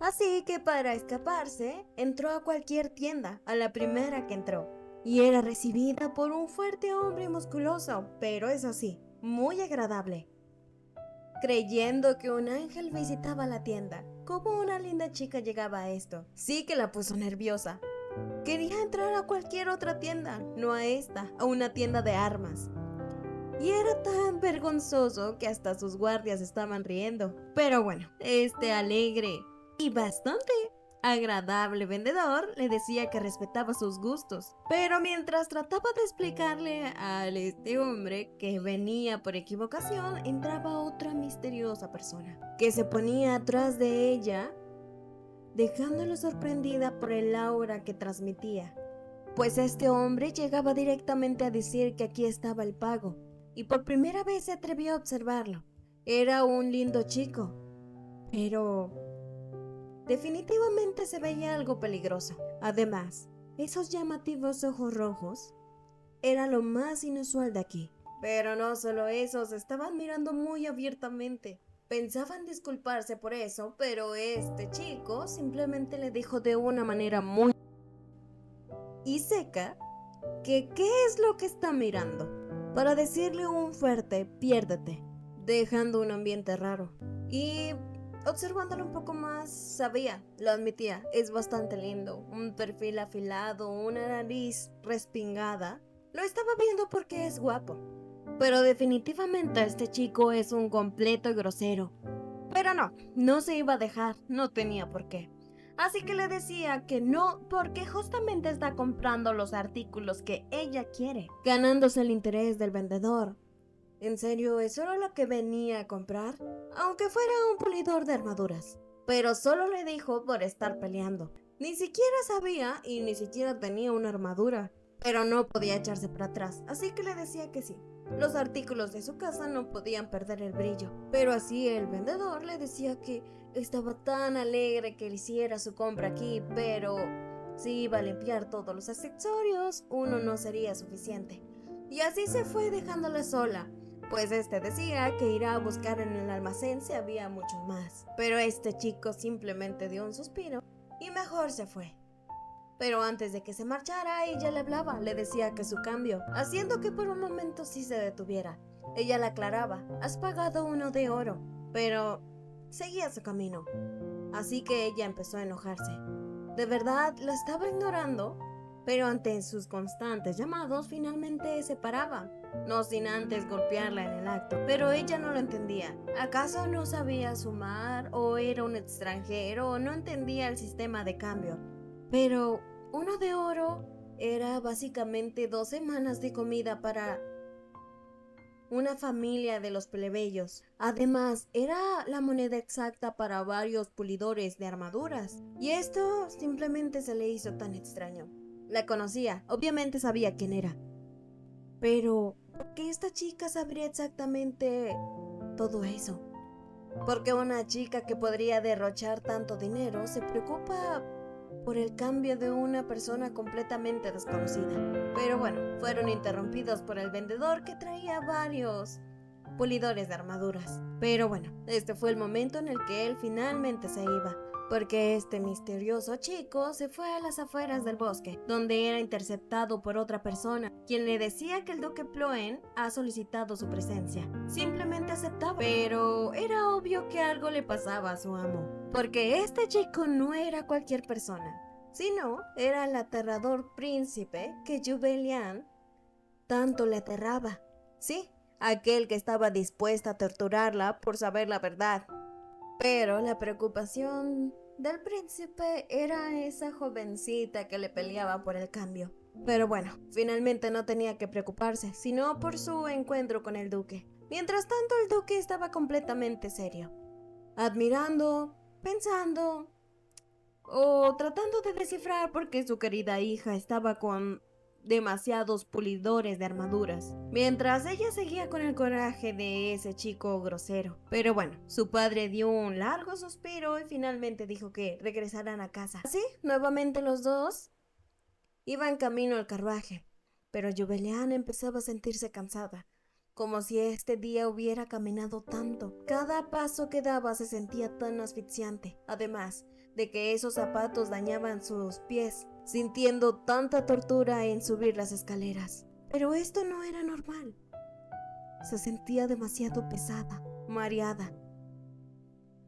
Así que para escaparse, entró a cualquier tienda, a la primera que entró, y era recibida por un fuerte hombre musculoso, pero eso sí, muy agradable. Creyendo que un ángel visitaba la tienda, como una linda chica llegaba a esto, sí que la puso nerviosa. Quería entrar a cualquier otra tienda, no a esta, a una tienda de armas. Y era tan vergonzoso que hasta sus guardias estaban riendo. Pero bueno, este alegre y bastante agradable vendedor le decía que respetaba sus gustos. Pero mientras trataba de explicarle a este hombre que venía por equivocación, entraba otra misteriosa persona que se ponía atrás de ella, dejándolo sorprendida por el aura que transmitía. Pues este hombre llegaba directamente a decir que aquí estaba el pago, y por primera vez se atrevió a observarlo. Era un lindo chico, pero definitivamente se veía algo peligroso. Además, esos llamativos ojos rojos era lo más inusual de aquí. Pero no solo eso, se estaban mirando muy abiertamente. Pensaban disculparse por eso, pero este chico simplemente le dijo de una manera muy y seca que qué es lo que está mirando, para decirle un fuerte piérdete, dejando un ambiente raro. Y observándolo un poco más, sabía, lo admitía, es bastante lindo, un perfil afilado, una nariz respingada. Lo estaba viendo porque es guapo, pero definitivamente este chico es un completo grosero. Pero no se iba a dejar, no tenía por qué. Así que le decía que no, porque justamente está comprando los artículos que ella quiere, ganándose el interés del vendedor. ¿En serio eso era lo que venía a comprar? Aunque fuera un pulidor de armaduras. Pero solo le dijo por estar peleando. Ni siquiera sabía y ni siquiera tenía una armadura. Pero no podía echarse para atrás, así que le decía que sí. Los artículos de su casa no podían perder el brillo, pero así el vendedor le decía que estaba tan alegre que le hiciera su compra aquí, pero si iba a limpiar todos los accesorios, uno no sería suficiente. Y así se fue dejándola sola, pues este decía que irá a buscar en el almacén si había mucho más. Pero este chico simplemente dio un suspiro y mejor se fue. Pero antes de que se marchara, ella le hablaba, le decía que su cambio, haciendo que por un momento sí se detuviera. Ella le aclaraba, has pagado uno de oro, pero seguía su camino. Así que ella empezó a enojarse. De verdad, la estaba ignorando, pero ante sus constantes llamados finalmente se paraba, no sin antes golpearla en el acto. Pero ella no lo entendía. ¿Acaso no sabía sumar o era un extranjero o no entendía el sistema de cambio? Pero uno de oro era básicamente 2 semanas de comida para una familia de los plebeyos. Además, era la moneda exacta para varios pulidores de armaduras. Y esto simplemente se le hizo tan extraño. La conocía, obviamente sabía quién era. Pero, ¿por qué esta chica sabría exactamente todo eso? Porque una chica que podría derrochar tanto dinero se preocupa por el cambio de una persona completamente desconocida. Pero bueno, fueron interrumpidos por el vendedor que traía varios pulidores de armaduras. Pero bueno, este fue el momento en el que él finalmente se iba, porque este misterioso chico se fue a las afueras del bosque, donde era interceptado por otra persona, quien le decía que el duque Ploen ha solicitado su presencia. Simplemente aceptaba, pero era obvio que algo le pasaba a su amo, porque este chico no era cualquier persona, sino era el aterrador príncipe que Jubelian tanto le aterraba. Sí, aquel que estaba dispuesta a torturarla por saber la verdad. Pero la preocupación del príncipe era esa jovencita que le peleaba por el cambio. Pero bueno, finalmente no tenía que preocuparse, sino por su encuentro con el duque. Mientras tanto, el duque estaba completamente serio, admirando, pensando o tratando de descifrar por qué su querida hija estaba con demasiados pulidores de armaduras, mientras ella seguía con el coraje de ese chico grosero. Pero bueno, su padre dio un largo suspiro y finalmente dijo que regresaran a casa. Así, nuevamente los dos iban camino al carruaje, pero Jubelian empezaba a sentirse cansada, como si este día hubiera caminado tanto. Cada paso que daba se sentía tan asfixiante. Además, de que esos zapatos dañaban sus pies, sintiendo tanta tortura en subir las escaleras. Pero esto no era normal. Se sentía demasiado pesada, mareada,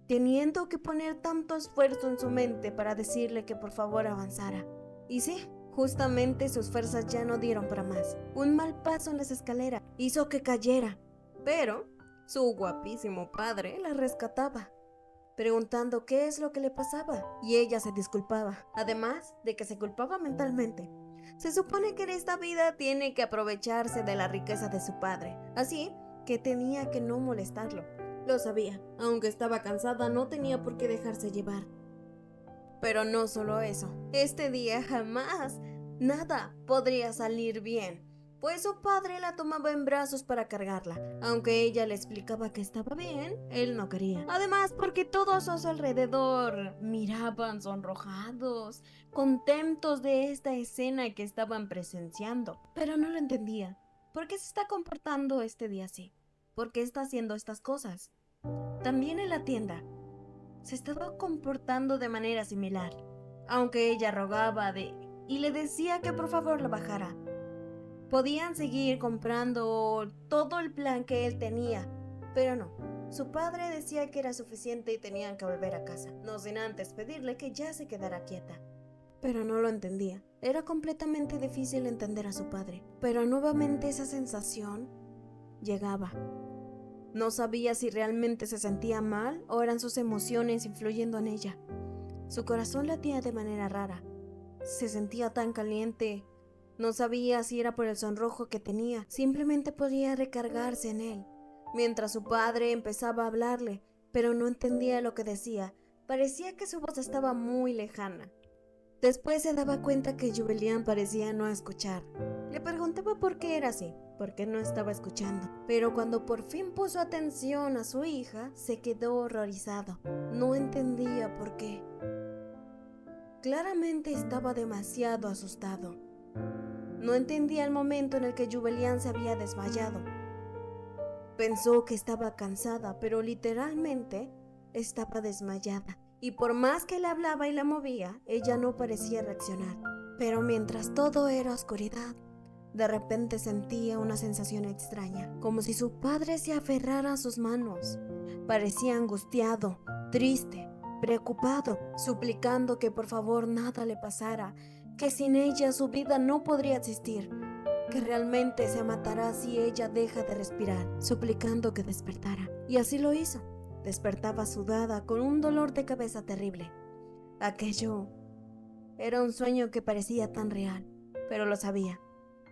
teniendo que poner tanto esfuerzo en su mente para decirle que por favor avanzara. Y sí, justamente sus fuerzas ya no dieron para más. Un mal paso en las escaleras hizo que cayera, pero su guapísimo padre la rescataba, preguntando qué es lo que le pasaba, y ella se disculpaba, además de que se culpaba mentalmente. Se supone que en esta vida tiene que aprovecharse de la riqueza de su padre, así que tenía que no molestarlo. Lo sabía, aunque estaba cansada, no tenía por qué dejarse llevar. Pero no solo eso, este día jamás nada podría salir bien, pues su padre la tomaba en brazos para cargarla. Aunque ella le explicaba que estaba bien, él no quería. Además, porque todos a su alrededor miraban sonrojados, contentos de esta escena que estaban presenciando. Pero no lo entendía. ¿Por qué se está comportando este día así? ¿Por qué está haciendo estas cosas? También en la tienda se estaba comportando de manera similar, aunque ella rogaba y le decía que por favor la bajara. Podían seguir comprando todo el plan que él tenía, pero no. Su padre decía que era suficiente y tenían que volver a casa, no sin antes pedirle que ya se quedara quieta. Pero no lo entendía. Era completamente difícil entender a su padre, pero nuevamente esa sensación llegaba. No sabía si realmente se sentía mal o eran sus emociones influyendo en ella. Su corazón latía de manera rara. Se sentía tan caliente. No sabía si era por el sonrojo que tenía. Simplemente podía recargarse en él. Mientras su padre empezaba a hablarle, pero no entendía lo que decía. Parecía que su voz estaba muy lejana. Después se daba cuenta que Julián parecía no escuchar. Le preguntaba por qué era así, por qué no estaba escuchando. Pero cuando por fin puso atención a su hija, se quedó horrorizado. No entendía por qué. Claramente estaba demasiado asustado. No entendía el momento en el que Julián se había desmayado. Pensó que estaba cansada, pero literalmente estaba desmayada. Y por más que le hablaba y la movía, ella no parecía reaccionar. Pero mientras todo era oscuridad, de repente sentía una sensación extraña, como si su padre se aferrara a sus manos. Parecía angustiado, triste, preocupado, suplicando que por favor nada le pasara, que sin ella su vida no podría existir, que realmente se matará si ella deja de respirar, suplicando que despertara. Y así lo hizo. Despertaba sudada, con un dolor de cabeza terrible. Aquello era un sueño que parecía tan real, pero lo sabía.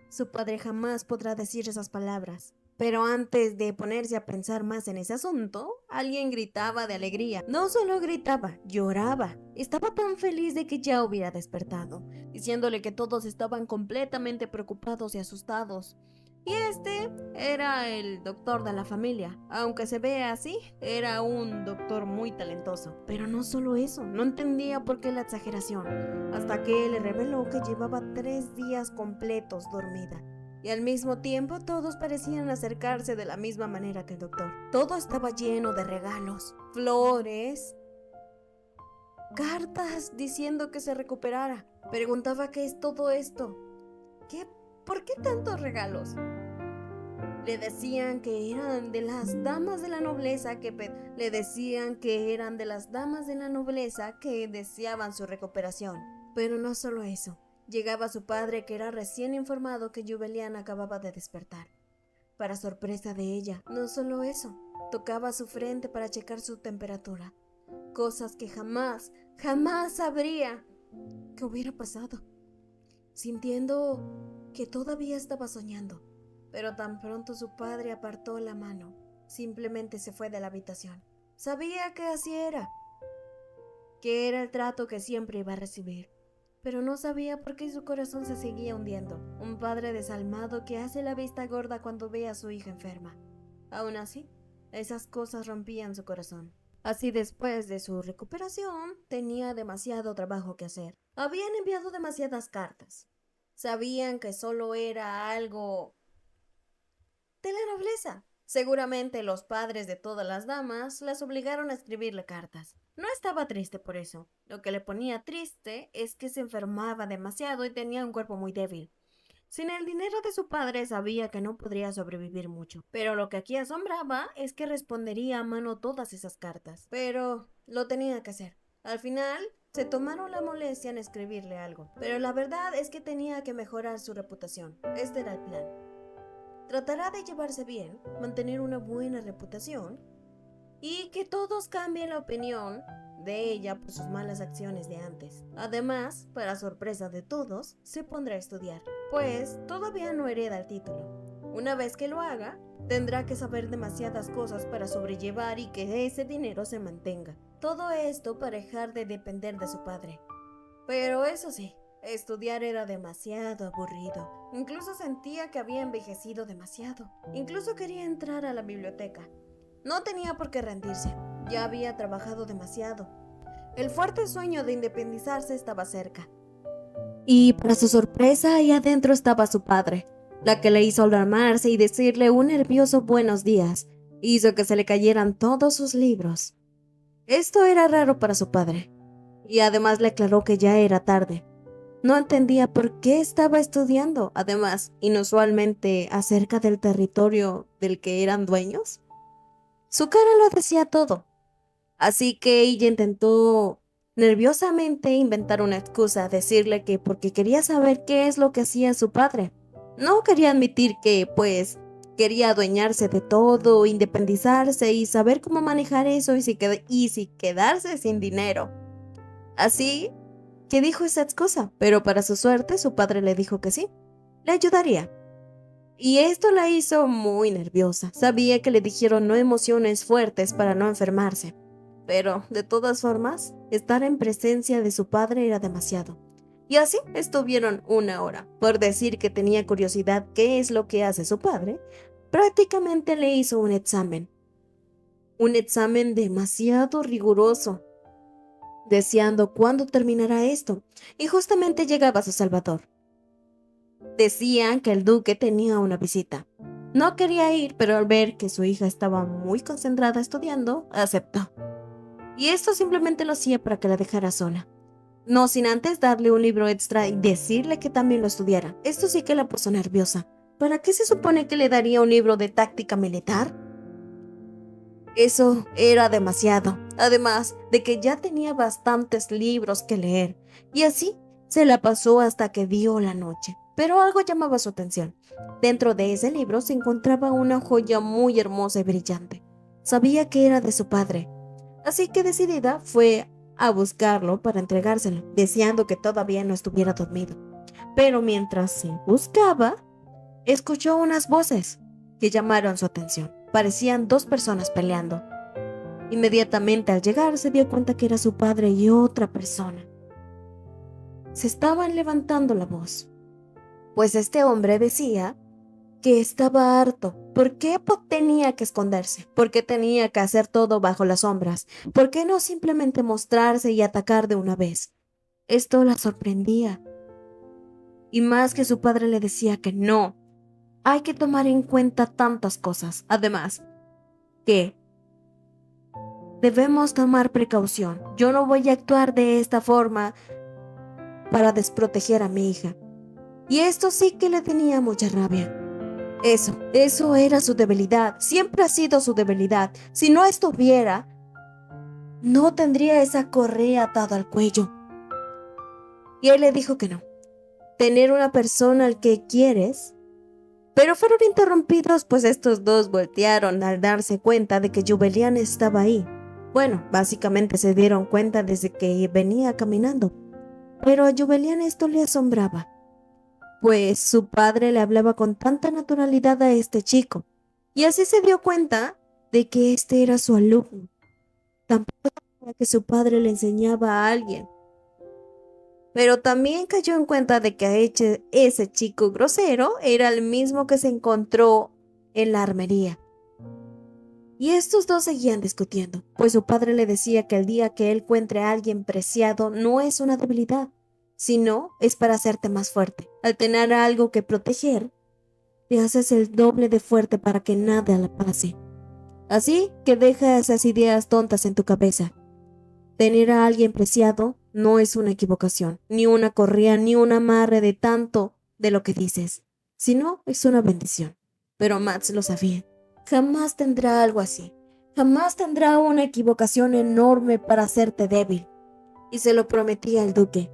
Su padre jamás podrá decir esas palabras. Pero antes de ponerse a pensar más en ese asunto, alguien gritaba de alegría. No solo gritaba, lloraba. Estaba tan feliz de que ya hubiera despertado, diciéndole que todos estaban completamente preocupados y asustados. Y este era el doctor de la familia. Aunque se vea así, era un doctor muy talentoso. Pero no solo eso, no entendía por qué la exageración, hasta que le reveló que llevaba 3 días completos dormida. Y al mismo tiempo todos parecían acercarse de la misma manera que el doctor. Todo estaba lleno de regalos, flores, cartas diciendo que se recuperara. Preguntaba qué es todo esto. ¿Por qué tantos regalos? Le decían que eran de las damas de la nobleza le decían que eran de las damas de la nobleza que deseaban su recuperación. Pero no solo eso. Llegaba su padre, que era recién informado que Julián acababa de despertar. Para sorpresa de ella, no solo eso, tocaba su frente para checar su temperatura. Cosas que jamás sabría que hubiera pasado. Sintiendo que todavía estaba soñando. Pero tan pronto su padre apartó la mano, simplemente se fue de la habitación. Sabía que así era, que era el trato que siempre iba a recibir. Pero no sabía por qué su corazón se seguía hundiendo. Un padre desalmado que hace la vista gorda cuando ve a su hija enferma. Aún así, esas cosas rompían su corazón. Así, después de su recuperación, tenía demasiado trabajo que hacer. Habían enviado demasiadas cartas. Sabían que solo era algo de la nobleza. Seguramente los padres de todas las damas las obligaron a escribirle cartas. No estaba triste por eso. Lo que le ponía triste es que se enfermaba demasiado y tenía un cuerpo muy débil. Sin el dinero de su padre sabía que no podría sobrevivir mucho, pero lo que aquí asombraba es que respondería a mano todas esas cartas. Pero lo tenía que hacer. Al final, se tomaron la molestia en escribirle algo, pero la verdad es que tenía que mejorar su reputación. Este era el plan. Tratará de llevarse bien, mantener una buena reputación y que todos cambien la opinión de ella por sus malas acciones de antes. Además, para sorpresa de todos, se pondrá a estudiar, pues todavía no hereda el título. Una vez que lo haga, tendrá que saber demasiadas cosas para sobrellevar y que ese dinero se mantenga. Todo esto para dejar de depender de su padre. Pero eso sí, estudiar era demasiado aburrido. Incluso sentía que había envejecido demasiado. Incluso quería entrar a la biblioteca. No tenía por qué rendirse. Ya había trabajado demasiado. El fuerte sueño de independizarse estaba cerca. Y para su sorpresa, ahí adentro estaba su padre, la que le hizo alarmarse y decirle un nervioso buenos días. Hizo que se le cayeran todos sus libros. Esto era raro para su padre. Y además le aclaró que ya era tarde. No entendía por qué estaba estudiando, además, inusualmente acerca del territorio del que eran dueños. Su cara lo decía todo, así que ella intentó nerviosamente inventar una excusa, decirle que porque quería saber qué es lo que hacía su padre. No quería admitir que, pues, quería adueñarse de todo, independizarse y saber cómo manejar eso y si quedarse sin dinero. Así que dijo esa excusa, pero para su suerte su padre le dijo que sí, le ayudaría. Y esto la hizo muy nerviosa. Sabía que le dijeron no emociones fuertes para no enfermarse. Pero, de todas formas, estar en presencia de su padre era demasiado. Y así estuvieron una hora. Por decir que tenía curiosidad qué es lo que hace su padre, prácticamente le hizo un examen. Un examen demasiado riguroso, deseando cuándo terminará esto. Y justamente llegaba su salvador. Decían que el duque tenía una visita. No quería ir, pero al ver que su hija estaba muy concentrada estudiando, aceptó. Y esto simplemente lo hacía para que la dejara sola. No sin antes darle un libro extra y decirle que también lo estudiara. Esto sí que la puso nerviosa. ¿Para qué se supone que le daría un libro de táctica militar? Eso era demasiado. Además de que ya tenía bastantes libros que leer. Y así se la pasó hasta que dio la noche. Pero algo llamaba su atención. Dentro de ese libro se encontraba una joya muy hermosa y brillante. Sabía que era de su padre. Así que decidida fue a buscarlo para entregárselo, deseando que todavía no estuviera dormido. Pero mientras se buscaba, escuchó unas voces que llamaron su atención. Parecían dos personas peleando. Inmediatamente al llegar se dio cuenta que era su padre y otra persona. Se estaban levantando la voz, pues este hombre decía que estaba harto. ¿Por qué tenía que esconderse? ¿Por qué tenía que hacer todo bajo las sombras? ¿Por qué no simplemente mostrarse y atacar de una vez? Esto la sorprendía. Y más que su padre le decía que no. Hay que tomar en cuenta tantas cosas. Además, que debemos tomar precaución. Yo no voy a actuar de esta forma para desproteger a mi hija. Y esto sí que le tenía mucha rabia. Eso era su debilidad. Siempre ha sido su debilidad. Si no estuviera, no tendría esa correa atada al cuello. Y él le dijo que no. Tener una persona al que quieres. Pero fueron interrumpidos, pues estos dos voltearon al darse cuenta de que Jubelian estaba ahí. Bueno, básicamente se dieron cuenta desde que venía caminando. Pero a Jubelian esto le asombraba, pues su padre le hablaba con tanta naturalidad a este chico, y así se dio cuenta de que este era su alumno. Tampoco sabía que su padre le enseñaba a alguien, pero también cayó en cuenta de que ese chico grosero era el mismo que se encontró en la armería. Y estos dos seguían discutiendo, pues su padre le decía que el día que él encuentre a alguien preciado no es una debilidad, sino es para hacerte más fuerte. Al tener algo que proteger, te haces el doble de fuerte para que nada le pase. Así que deja esas ideas tontas en tu cabeza. Tener a alguien preciado no es una equivocación, ni una correa, ni un amarre de tanto de lo que dices, sino es una bendición. Pero Max lo sabía. Jamás tendrá algo así. Jamás tendrá una equivocación enorme para hacerte débil. Y se lo prometía el duque.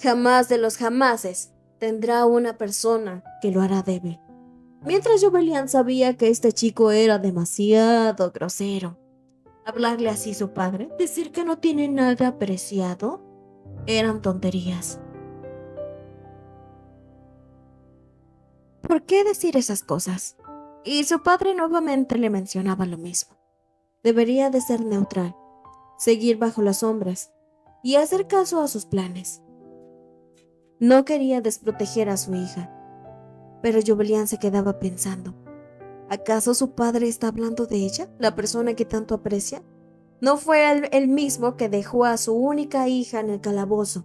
Jamás de los jamases tendrá una persona que lo hará débil. Mientras Julián sabía que este chico era demasiado grosero. Hablarle así a su padre, decir que no tiene nada preciado, eran tonterías. ¿Por qué decir esas cosas? Y su padre nuevamente le mencionaba lo mismo. Debería de ser neutral, seguir bajo las sombras y hacer caso a sus planes. No quería desproteger a su hija, pero Julián se quedaba pensando, ¿acaso su padre está hablando de ella, la persona que tanto aprecia? ¿No fue él mismo que dejó a su única hija en el calabozo?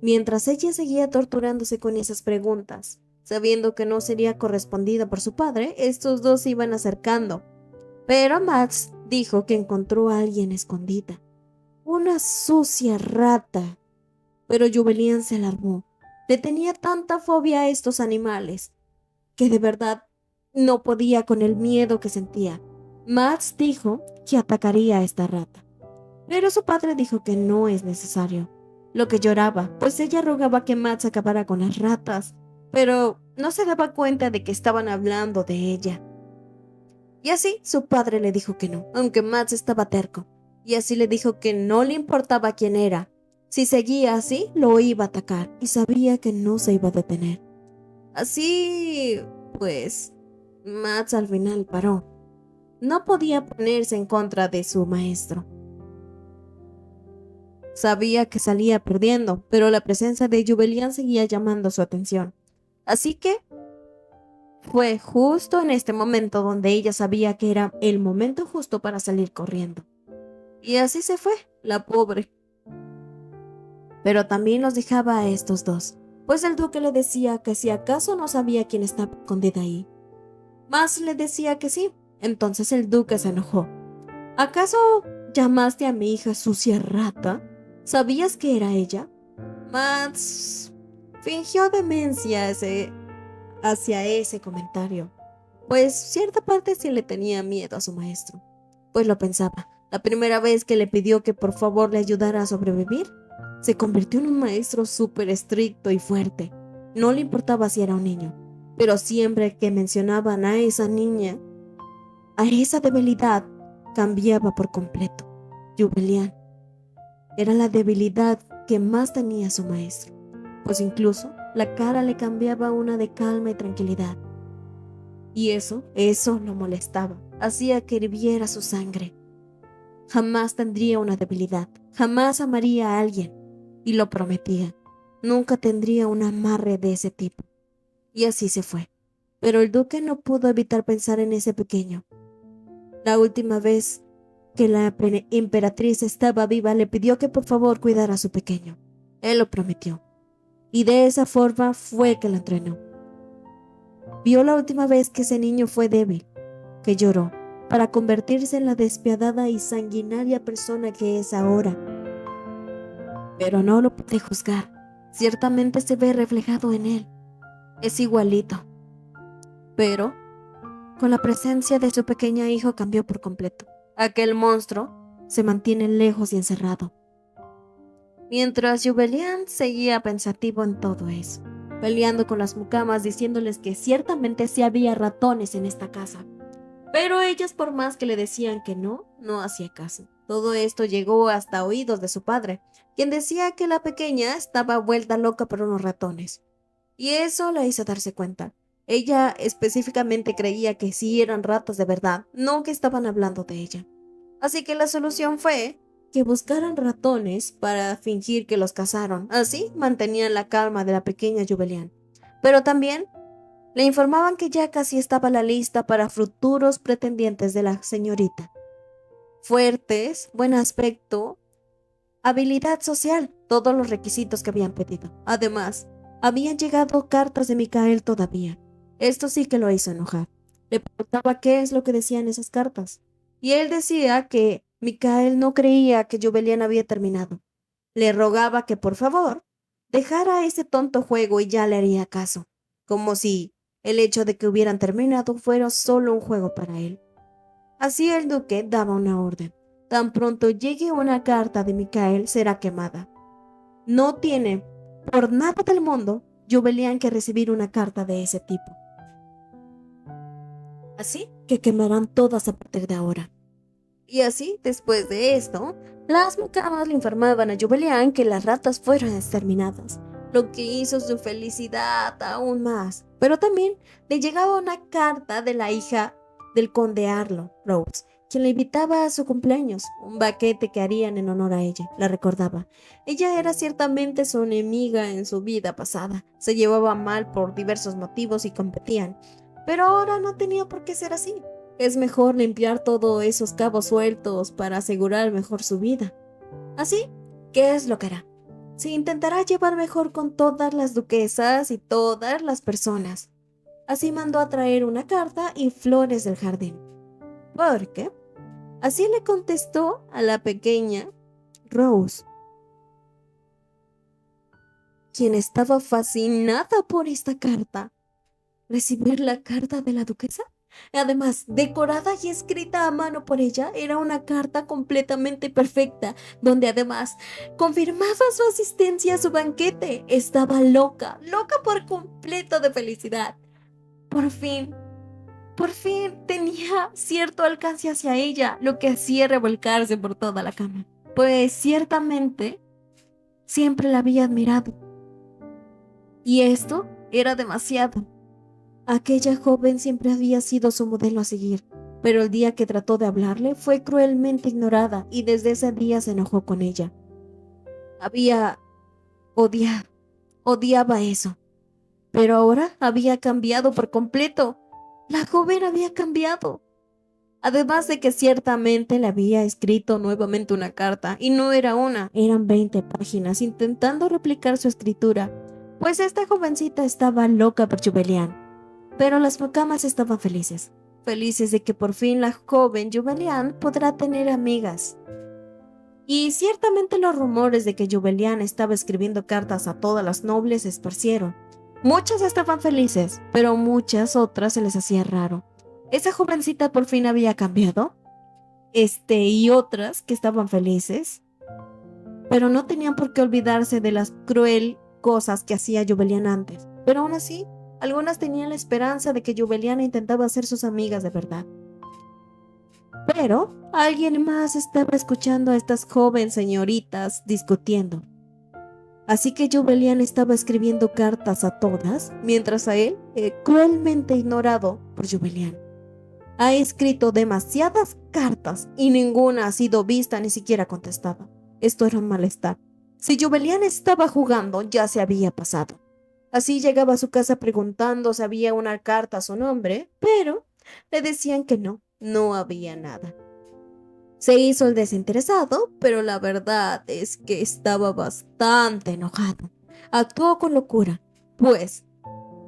Mientras ella seguía torturándose con esas preguntas, sabiendo que no sería correspondida por su padre, estos dos se iban acercando. Pero Max dijo que encontró a alguien escondida. Una sucia rata. Pero Julián se alarmó. Le tenía tanta fobia a estos animales que de verdad no podía con el miedo que sentía. Max dijo que atacaría a esta rata. Pero su padre dijo que no es necesario. Lo que lloraba, pues ella rogaba que Max acabara con las ratas, pero no se daba cuenta de que estaban hablando de ella. Y así su padre le dijo que no, aunque Max estaba terco. Y así le dijo que no le importaba quién era. Si seguía así, lo iba a atacar y sabía que no se iba a detener. Así, pues, Max al final paró. No podía ponerse en contra de su maestro. Sabía que salía perdiendo, pero la presencia de Julián seguía llamando su atención. Así que fue justo en este momento donde ella sabía que era el momento justo para salir corriendo. Y así se fue, la pobre. Pero también los dejaba a estos dos, pues el duque le decía que si acaso no sabía quién estaba escondida ahí. Max le decía que sí, entonces el duque se enojó. ¿Acaso llamaste a mi hija sucia rata? ¿Sabías que era ella? Max fingió demencia hacia ese comentario, pues cierta parte sí le tenía miedo a su maestro. Pues lo pensaba, la primera vez que le pidió que por favor le ayudara a sobrevivir, se convirtió en un maestro súper estricto y fuerte. No le importaba si era un niño, pero siempre que mencionaban a esa niña, a esa debilidad, cambiaba por completo. Julián era la debilidad que más tenía su maestro, pues incluso la cara le cambiaba una de calma y tranquilidad. Y eso lo molestaba, hacía que hirviera su sangre. Jamás tendría una debilidad, jamás amaría a alguien, y lo prometía. Nunca tendría un amarre de ese tipo. Y así se fue. Pero el duque no pudo evitar pensar en ese pequeño. La última vez que la emperatriz estaba viva, le pidió que por favor cuidara a su pequeño. Él lo prometió. Y de esa forma fue que lo entrenó. Vio la última vez que ese niño fue débil, que lloró, para convertirse en la despiadada y sanguinaria persona que es ahora. Pero no lo pude juzgar. Ciertamente se ve reflejado en él. Es igualito. Pero, con la presencia de su pequeño hijo cambió por completo. Aquel monstruo se mantiene lejos y encerrado. Mientras Julián seguía pensativo en todo eso, peleando con las mucamas diciéndoles que ciertamente sí había ratones en esta casa. Pero ellas, por más que le decían que no hacía caso. Todo esto llegó hasta oídos de su padre, quien decía que la pequeña estaba vuelta loca por unos ratones. Y eso la hizo darse cuenta. Ella específicamente creía que sí eran ratas de verdad, no que estaban hablando de ella. Así que la solución fue que buscaran ratones para fingir que los cazaron. Así mantenían la calma de la pequeña Julián. Pero también le informaban que ya casi estaba la lista para futuros pretendientes de la señorita. Fuertes, buen aspecto, habilidad social, todos los requisitos que habían pedido. Además, habían llegado cartas de Micael todavía. Esto sí que lo hizo enojar. Le preguntaba qué es lo que decían esas cartas. Y él decía que Mikael no creía que Jubelian había terminado. Le rogaba que por favor dejara ese tonto juego y ya le haría caso, como si el hecho de que hubieran terminado fuera solo un juego para él. Así el duque daba una orden. Tan pronto llegue una carta de Mikael será quemada. No tiene por nada del mundo Jubelian que recibir una carta de ese tipo. Así que quemarán todas a partir de ahora. Y así, después de esto, las mucamas le informaban a Jubelian que las ratas fueron exterminadas, lo que hizo su felicidad aún más. Pero también le llegaba una carta de la hija del conde Arlo, Rose, quien le invitaba a su cumpleaños, un banquete que harían en honor a ella, la recordaba. Ella era ciertamente su enemiga en su vida pasada, se llevaba mal por diversos motivos y competían, pero ahora no tenía por qué ser así. Es mejor limpiar todos esos cabos sueltos para asegurar mejor su vida. Así, ¿qué es lo que hará? Se intentará llevar mejor con todas las duquesas y todas las personas. Así mandó a traer una carta y flores del jardín. ¿Por qué? Así le contestó a la pequeña Rose, quien estaba fascinada por esta carta. ¿Recibir la carta de la duquesa? Además, decorada y escrita a mano por ella, era una carta completamente perfecta, donde además confirmaba su asistencia a su banquete. Estaba loca, loca por completo de felicidad. Por fin, por fin tenía cierto alcance hacia ella, lo que hacía revolcarse por toda la cama. Pues ciertamente, siempre la había admirado. Y esto era demasiado. Aquella joven siempre había sido su modelo a seguir, pero el día que trató de hablarle fue cruelmente ignorada y desde ese día se enojó con ella. Había odiaba eso, pero ahora había cambiado por completo. La joven había cambiado. Además de que ciertamente le había escrito nuevamente una carta, y no era una, eran 20 páginas intentando replicar su escritura, pues esta jovencita estaba loca por Jubelian. Pero las mucamas estaban felices, felices de que por fin la joven Jubelian podrá tener amigas. Y ciertamente los rumores de que Jubelian estaba escribiendo cartas a todas las nobles se esparcieron. Muchas estaban felices, pero muchas otras se les hacía raro. ¿Esa jovencita por fin había cambiado? Y otras que estaban felices, pero no tenían por qué olvidarse de las cruel cosas que hacía Jubelian antes. Pero aún así, algunas tenían la esperanza de que Jubeliana intentaba ser sus amigas de verdad. Pero alguien más estaba escuchando a estas jóvenes señoritas discutiendo. Así que Jubelian estaba escribiendo cartas a todas, mientras a él, cruelmente ignorado por Jubelian. Ha escrito demasiadas cartas y ninguna ha sido vista ni siquiera contestada. Esto era un malestar. Si Jubelian estaba jugando, ya se había pasado. Así llegaba a su casa preguntando si había una carta a su nombre, pero le decían que no había nada. Se hizo el desinteresado, pero la verdad es que estaba bastante enojado. Actuó con locura, pues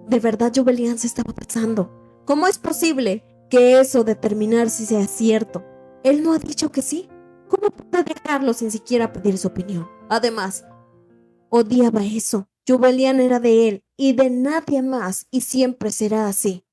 de verdad Jubelian se estaba pasando. ¿Cómo es posible que eso determinar si sea cierto? Él no ha dicho que sí. ¿Cómo puede dejarlo sin siquiera pedir su opinión? Además, odiaba eso. Jubelian era de él y de nadie más y siempre será así.